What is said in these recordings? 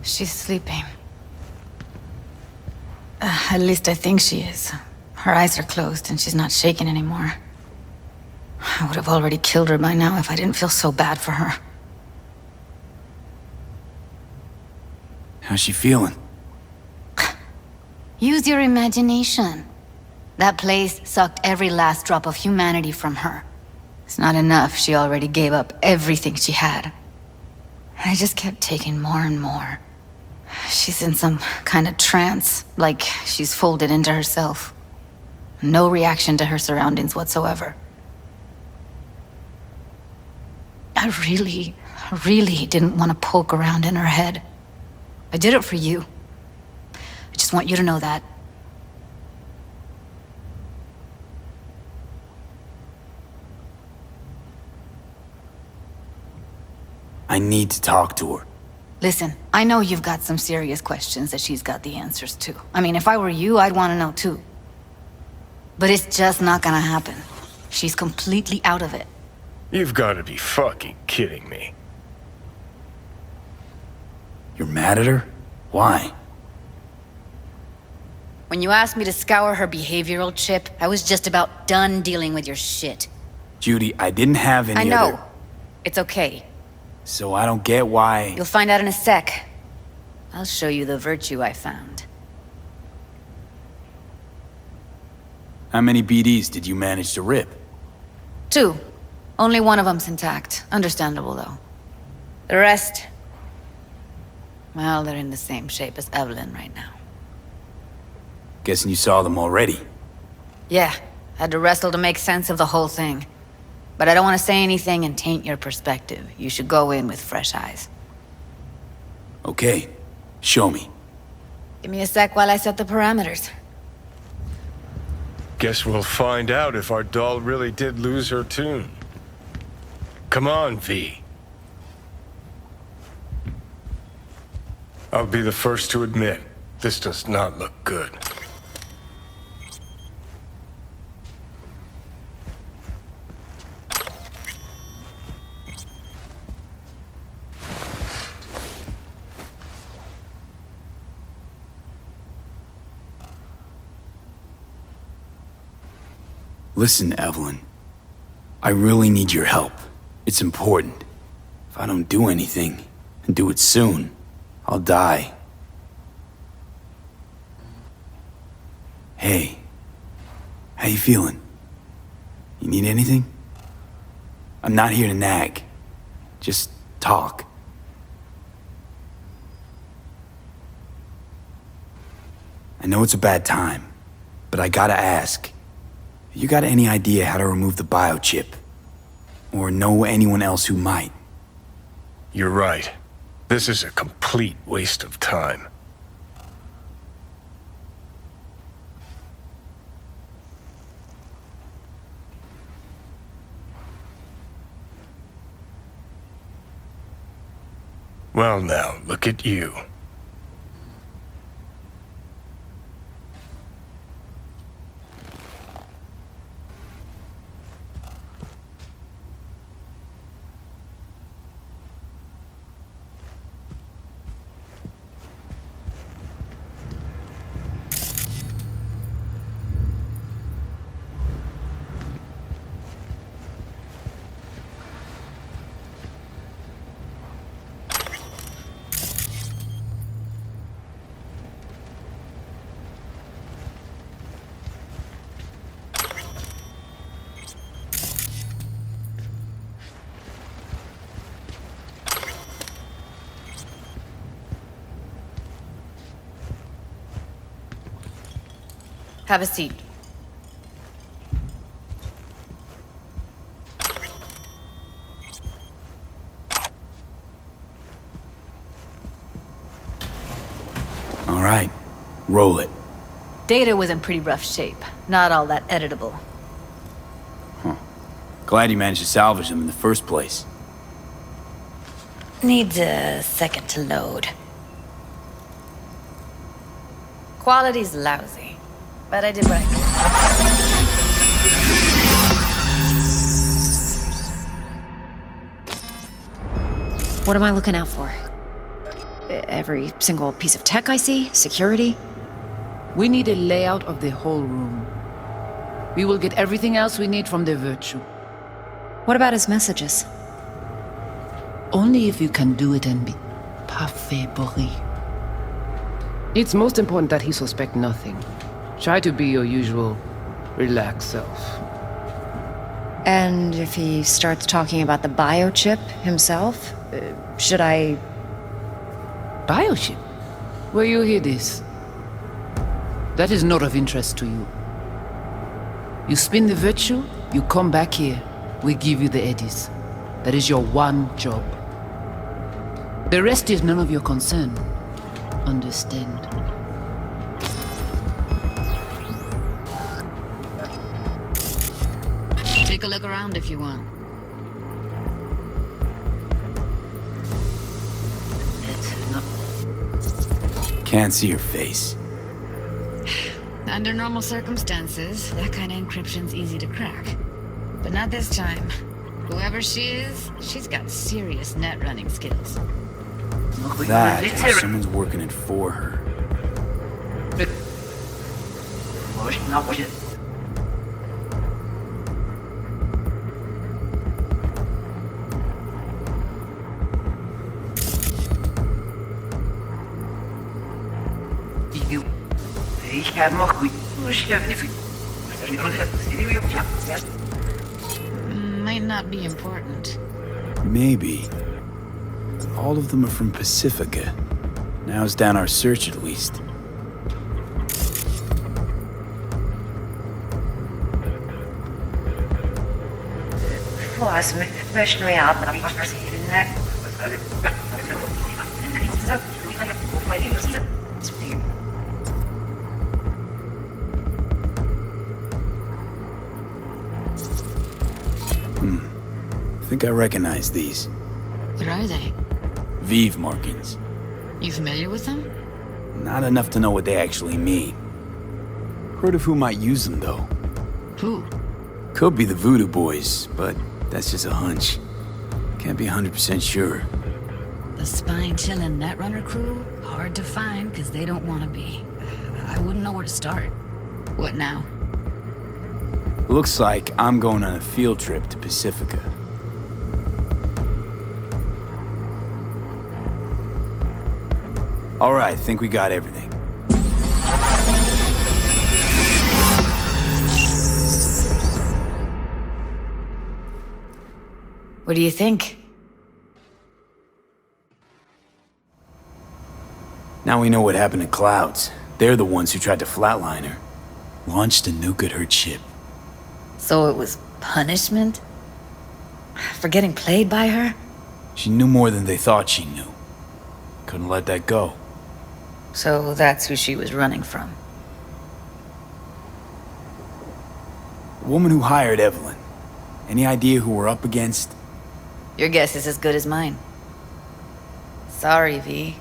She's sleeping. At least I think she is. Her eyes are closed and she's not shaking anymore. I would have already killed her by now if I didn't feel so bad for her. How's she feeling? Use your imagination. That place sucked every last drop of humanity from her. It's not enough, she already gave up everything she had. I just kept taking more and more. She's in some kind of trance, like she's folded into herself. No reaction to her surroundings whatsoever. I really didn't want to poke around in her head. I did it for you. I just want you to know that. I need to talk to her. Listen, I know you've got some serious questions that she's got the answers to. I mean, if I were you, I'd want to know too. But it's just not gonna happen. She's completely out of it. You've got to be fucking kidding me. You're mad at her? Why? When you asked me to scour her behavioral chip, I was just about done dealing with your shit. Judy, I didn't have any I know. other... It's okay. So I don't get why... You'll find out in a sec. I'll show you the virtue I found. How many BDs did you manage to rip? 2. Only one of them's intact. Understandable, though. The rest... well, they're in the same shape as Evelyn right now. Guessing you saw them already. Yeah, had to wrestle to make sense of the whole thing. But I don't want to say anything and taint your perspective. You should go in with fresh eyes. Okay, show me. Give me a sec while I set the parameters. Guess we'll find out if our doll really did lose her tune. Come on, V. I'll be the first to admit, this does not look good. Listen, Evelyn. I really need your help. It's important. If I don't do anything, and do it soon, I'll die. Hey. How you feeling? You need anything? I'm not here to nag. Just talk. I know it's a bad time, but I gotta ask. You got any idea how to remove the biochip? Or know anyone else who might? You're right. This is a complete waste of time. Well now, look at you. Have a seat. All right, roll it. Data was in pretty rough shape. Not all that editable. Glad you managed to salvage them in the first place. Needs a second to load. Quality's lousy, but I did what I could. What am I looking out for? Every single piece of tech I see? Security? We need a layout of the whole room. We will get everything else we need from the Virtue. What about his messages? Only if you can do it and be parfait bourré. It's most important that he suspect nothing. Try to be your usual, relaxed self. And if he starts talking about the biochip himself, should I... Biochip? Where you hear this? That is not of interest to you. You spin the Virtue, you come back here, we give you the eddies. That is your one job. The rest is none of your concern. Understand? Take a look around if you want. Can't see your face. Under normal circumstances, that kind of encryption's easy to crack. But not this time. Whoever she is, she's got serious net running skills. That or someone's working it for her. Might not be important. Maybe. All of them are from Pacifica. Now's down our search at least. I think I recognize these. What are they? Vive markings. You familiar with them? Not enough to know what they actually mean. Heard of who might use them, though. Who? Could be the Voodoo Boys, but that's just a hunch. Can't be 100% sure. The spine-chilling Netrunner crew? Hard to find, because they don't want to be. I wouldn't know where to start. What now? Looks like I'm going on a field trip to Pacifica. All right, think we got everything. What do you think? Now we know what happened to Clouds. They're the ones who tried to flatline her. Launched a nuke at her ship. So it was punishment? For getting played by her? She knew more than they thought she knew. Couldn't let that go. So that's who she was running from. The woman who hired Evelyn. Any idea who we're up against? Your guess is as good as mine. Sorry, V.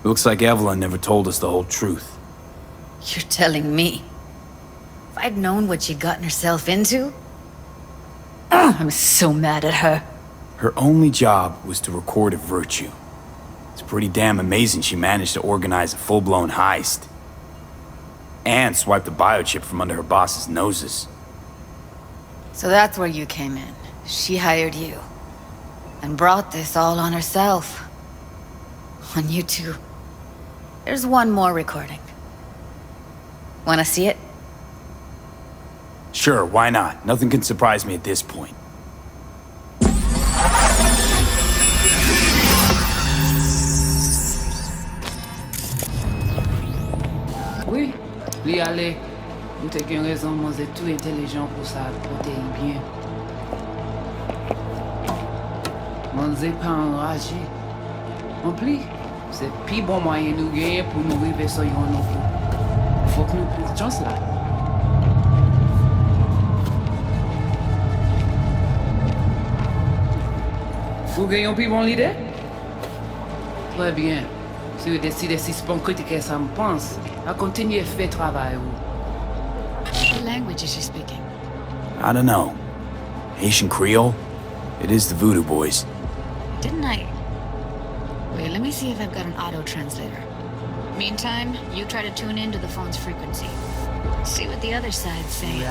Looks like Evelyn never told us the whole truth. You're telling me? If I'd known what she'd gotten herself into? I'm so mad at her. Her only job was to record a Virtue. It's pretty damn amazing she managed to organize a full-blown heist. And swipe the biochip from under her boss's noses. So that's where you came in. She hired you. And brought this all on herself. On you two. There's one more recording. Wanna see it? Sure, why not? Nothing can surprise me at this point. Oui, li ale. Ou te gen raison, moi c'est tout intelligent pour ça, protéine bien. Moi c'est pas enragé. En plus, c'est plus bon moyen nous gagner pour nous arriver sur yon non plus. Faut que nous prenions chance là. Vous gagnez plus bon l'idée? Très bien. Si vous décidez si c'est bon critiquer ça me pense, à continuer à faire travail. What language is she speaking? I don't know. Haitian Creole? It is the Voodoo Boys. Didn't I Wait, let me see if I've got an auto translator. Meantime, you try to tune into the phone's frequency. See what the other side's saying.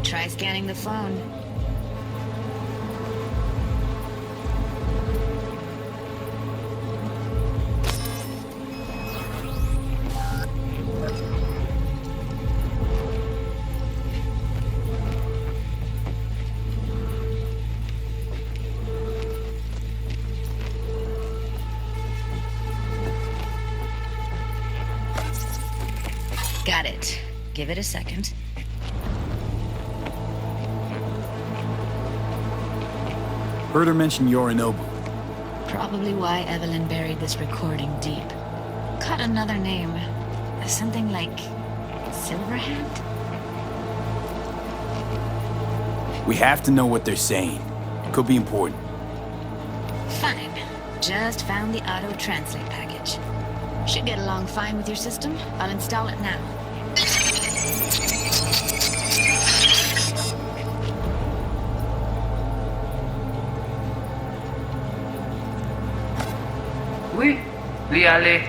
Try scanning the phone. Got it. Give it a second. Heard her mention Yorinobu. Probably why Evelyn buried this recording deep. Cut another name. Something like Silverhand? We have to know what they're saying. It could be important. Fine. Just found the auto-translate package. Should get along fine with your system. I'll install it now. Oui, oui, allez.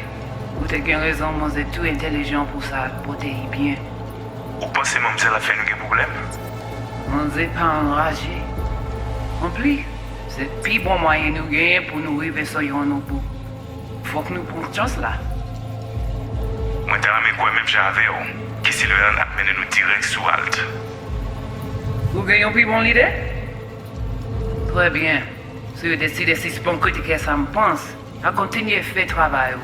Vous avez bien raison, moi c'est tout intelligent pour ça, pour te bien. Ou pensez mademoiselle a fait un problème? On n'est pas enragé. En plus, c'est le plus bon moyen nous gagner pour nous arriver sur nos bouts. Faut que nous prenions chance là. Moi t'ai ramé quoi même j'avais qui si le a mené nous direct sous Alt. Vous gagnez plus bon l'idée? Très bien. Si vous décidez si c'est bon critiquer ça me pense, à continuer à faire le travail.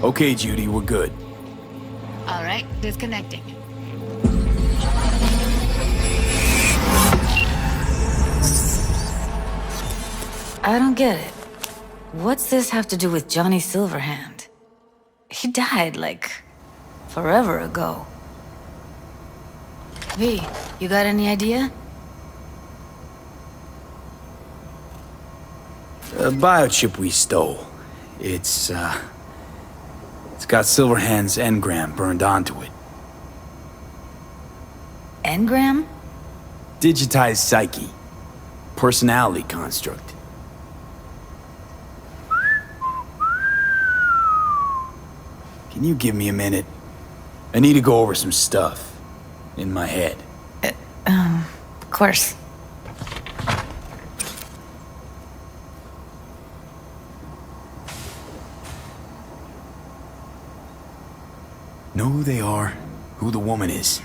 Okay, Judy, we're good. All right, disconnecting. I don't get it. What's this have to do with Johnny Silverhand? He died, like, forever ago. V, you got any idea? A biochip we stole. It's got Silverhand's engram burned onto it. Engram? Digitized psyche. Personality construct. Can you give me a minute? I need to go over some stuff. In my head. Of course. Know who they are, who the woman is.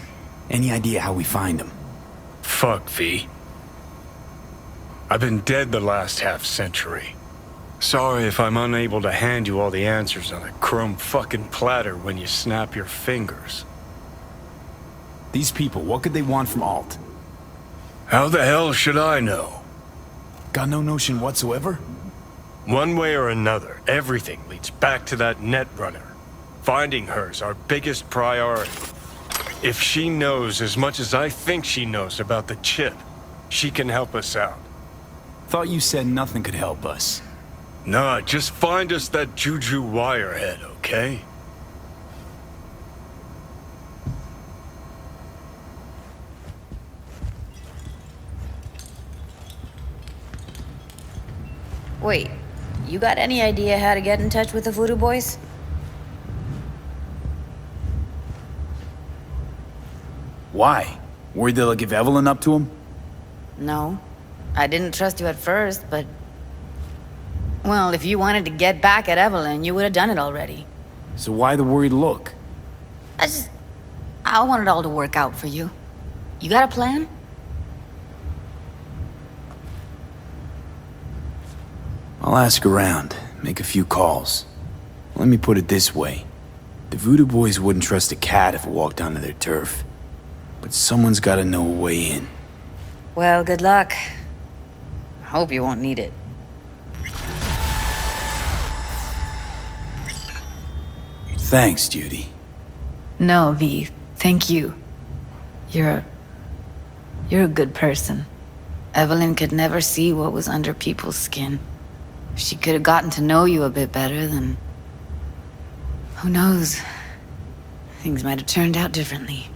Any idea how we find them? Fuck, V. I've been dead the last half-century. Sorry if I'm unable to hand you all the answers on a chrome fucking platter when you snap your fingers. These people, what could they want from Alt? How the hell should I know? Got no notion whatsoever? One way or another, everything leads back to that Netrunner. Finding her's our biggest priority. If she knows as much as I think she knows about the chip, she can help us out. Thought you said nothing could help us. Nah, just find us that Juju Wirehead, okay? Wait, you got any idea how to get in touch with the Voodoo Boys? Why? Worried they'll give Evelyn up to him? No. I didn't trust you at first, but... Well, if you wanted to get back at Evelyn, you would have done it already. So why the worried look? I want it all to work out for you. You got a plan? I'll ask around, make a few calls. Let me put it this way. The Voodoo Boys wouldn't trust a cat if it walked onto their turf. But someone's gotta know a way in. Well, good luck. I hope you won't need it. Thanks, Judy. No, V. Thank you. You're a good person. Evelyn could never see what was under people's skin. If she could have gotten to know you a bit better, then... who knows? Things might have turned out differently.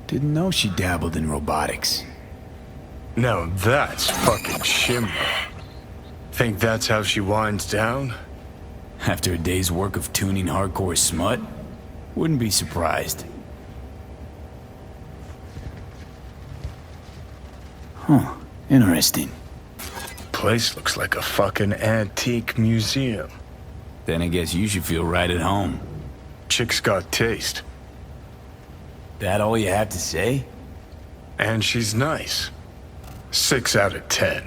Didn't know she dabbled in robotics. Now that's fucking Shimra. Think that's how she winds down? After a day's work of tuning hardcore smut? Wouldn't be surprised. Huh, interesting. Place looks like a fucking antique museum. Then I guess you should feel right at home. Chick's got taste. That all you have to say? And she's nice. 6 out of 10.